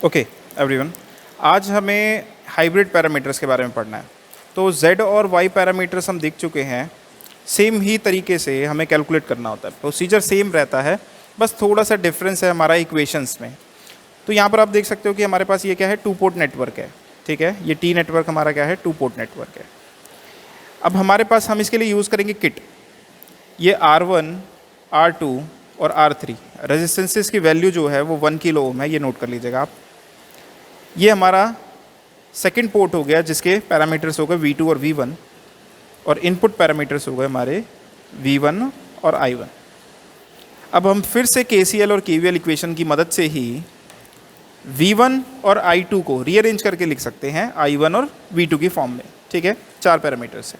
Okay everyone, आज हमें hybrid parameters के बारे में पढ़ना है। तो z और y पैरामीटर्स हम देख चुके हैं। सेम ही तरीके से हमें कैलकुलेट करना होता है, प्रोसीजर सेम रहता है, बस थोड़ा सा डिफरेंस है हमारा इक्वेशंस में। तो यहाँ पर आप देख सकते हो कि हमारे पास ये क्या है, टू पोर्ट नेटवर्क है। ठीक है, ये टी नेटवर्क हमारा क्या है, टू पोर्ट नेटवर्क है। अब हमारे पास हम इसके लिए यूज़ करेंगे किट। ये R1, R2 और R3 रेजिस्टेंसेस की वैल्यू जो है वो 1 किलो ओम है, ये नोट कर लीजिएगा आप। ये हमारा सेकंड पोर्ट हो गया जिसके पैरामीटर्स हो गए V2 और V1, और इनपुट पैरामीटर्स हो गए हमारे V1 और I1। अब हम फिर से KCL और KVL इक्वेशन की मदद से ही V1 और I2 को रीअरेंज करके लिख सकते हैं I1 और V2 की फॉर्म में। ठीक है, 4 पैरामीटर्स है।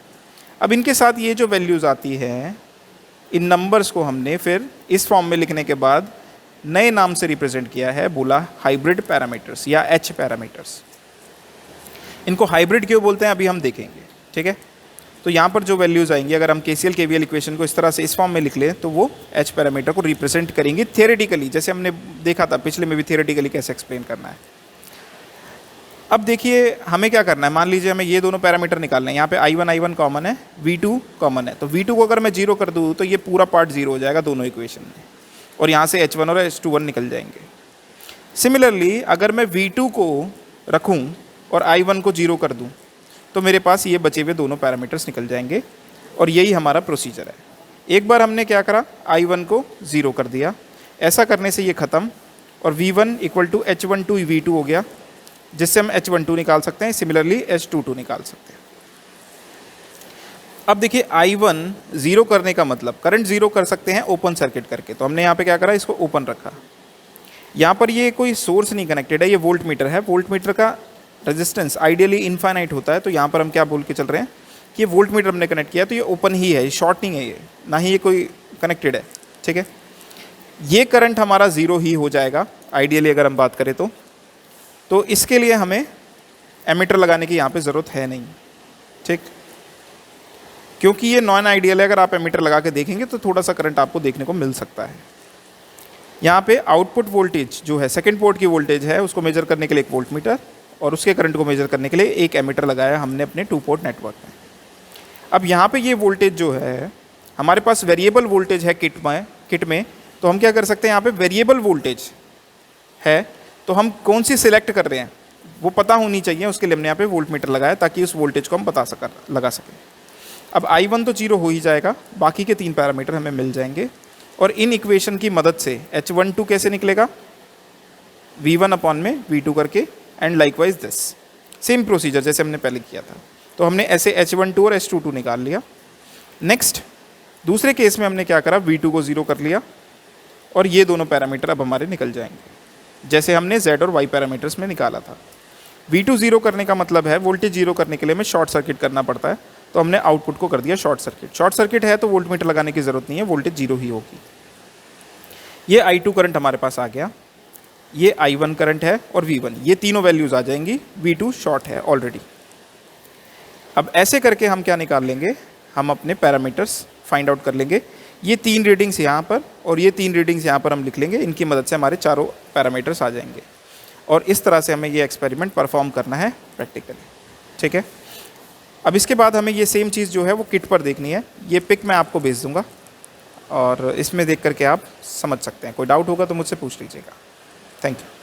अब इनके साथ ये जो वैल्यूज़ आती है, इन नंबर्स को हमने फिर इस फॉर्म में लिखने के बाद नए नाम से रिप्रेजेंट किया है, बोला हाइब्रिड पैरामीटर्स या H पैरामीटर्स। इनको हाइब्रिड क्यों बोलते हैं अभी हम देखेंगे। ठीक है, तो यहाँ पर जो वैल्यूज़ आएंगी, अगर हम KCL KVL इक्वेशन को इस तरह से इस फॉर्म में लिख लें तो वो H पैरामीटर को रिप्रेजेंट करेंगे थियोरेटिकली, जैसे हमने देखा था पिछले में भी थियोरेटिकली कैसे एक्सप्लेन करना है। अब देखिए हमें क्या करना है, मान लीजिए हमें ये दोनों पैरामीटर निकालना है। यहाँ पे I1 कॉमन है, V2 कॉमन है, तो V2 को अगर मैं 0 कर दूँ तो ये पूरा पार्ट 0 हो जाएगा दोनों इक्वेशन में, और यहाँ से H1 और H21 निकल जाएंगे। सिमिलरली अगर मैं V2 को रखूँ और I1 को 0 कर दूँ तो मेरे पास ये बचे हुए दोनों पैरामीटर्स निकल जाएंगे, और यही हमारा प्रोसीजर है। एक बार हमने क्या करा, I1 को 0 कर दिया, ऐसा करने से ये ख़त्म, और V1 equal to H12 V2 हो गया, जिससे हम H12 निकाल सकते हैं, सिमिलरली H22 निकाल सकते हैं। अब देखिए I1 0 करने का मतलब, करंट 0 कर सकते हैं ओपन सर्किट करके, तो हमने यहाँ पे क्या करा, इसको ओपन रखा। यहाँ पर ये कोई सोर्स नहीं कनेक्टेड है, ये वोल्ट मीटर है। वोल्ट मीटर का रेजिस्टेंस आइडियली इनफाइनाइट होता है, तो यहाँ पर हम क्या बोल के चल रहे हैं कि ये वोल्ट मीटर हमने कनेक्ट किया तो ये ओपन ही है, ये शॉर्ट नहीं है, ये ना ही ये कोई कनेक्टेड है। ठीक है, ये करंट हमारा 0 ही हो जाएगा आइडियली अगर हम बात करें तो इसके लिए हमें एमीटर लगाने की यहाँ पे ज़रूरत है नहीं। ठीक, क्योंकि ये नॉन आइडियल है। अगर आप एमीटर लगा के देखेंगे तो थोड़ा सा करंट आपको देखने को मिल सकता है। यहाँ पे आउटपुट वोल्टेज जो है, सेकंड पोर्ट की वोल्टेज है, उसको मेजर करने के लिए एक वोल्ट मीटर, और उसके करंट को मेजर करने के लिए एक एमीटर लगाया हमने अपने टू पोर्ट नेटवर्क में। अब यहाँ पे ये वोल्टेज जो है, हमारे पास वेरिएबल वोल्टेज है किट में, तो हम क्या कर सकते हैं, यहाँ पे वेरिएबल वोल्टेज है तो हम कौन सी सिलेक्ट कर रहे हैं वो पता होनी चाहिए। उसके लिए हमने यहाँ पे वोल्ट मीटर लगाया ताकि उस वोल्टेज को हम लगा सकें। अब I1 तो 0 हो ही जाएगा, बाकी के 3 पैरामीटर हमें मिल जाएंगे, और इन इक्वेशन की मदद से H12 कैसे निकलेगा, V1 अपॉन में V2 करके, and likewise this same procedure जैसे हमने पहले किया था। तो हमने ऐसे H12 और H22 निकाल लिया। नेक्स्ट दूसरे केस में हमने क्या करा, V2 को 0 कर लिया, और ये दोनों पैरामीटर अब हमारे निकल जाएंगे जैसे हमने Z और Y पैरामीटर्स में निकाला था। V2 0 करने का मतलब है वोल्टेज 0 करने के लिए हमें शॉर्ट सर्किट करना पड़ता है, तो हमने आउटपुट को कर दिया शॉर्ट सर्किट। शॉर्ट सर्किट है तो वोल्ट मीटर लगाने की ज़रूरत नहीं है, वोल्टेज 0 ही होगी। ये I2 करंट हमारे पास आ गया, ये I1 करंट है, और V1, ये तीनों वैल्यूज़ आ जाएंगी। V2 शॉर्ट है ऑलरेडी। अब ऐसे करके हम क्या निकाल लेंगे, हम अपने पैरामीटर्स फाइंड आउट कर लेंगे। ये 3 रीडिंग्स यहाँ पर और ये 3 रीडिंग्स यहाँ पर हम लिख लेंगे, इनकी मदद से हमारे चारों पैरामीटर्स आ जाएंगे, और इस तरह से हमें ये एक्सपेरिमेंट परफॉर्म करना है प्रैक्टिकली। ठीक है, अब इसके बाद हमें ये सेम चीज़ जो है वो किट पर देखनी है। ये पिक मैं आपको भेज दूँगा, और इसमें देख करके आप समझ सकते हैं। कोई डाउट होगा तो मुझसे पूछ लीजिएगा। Thank you.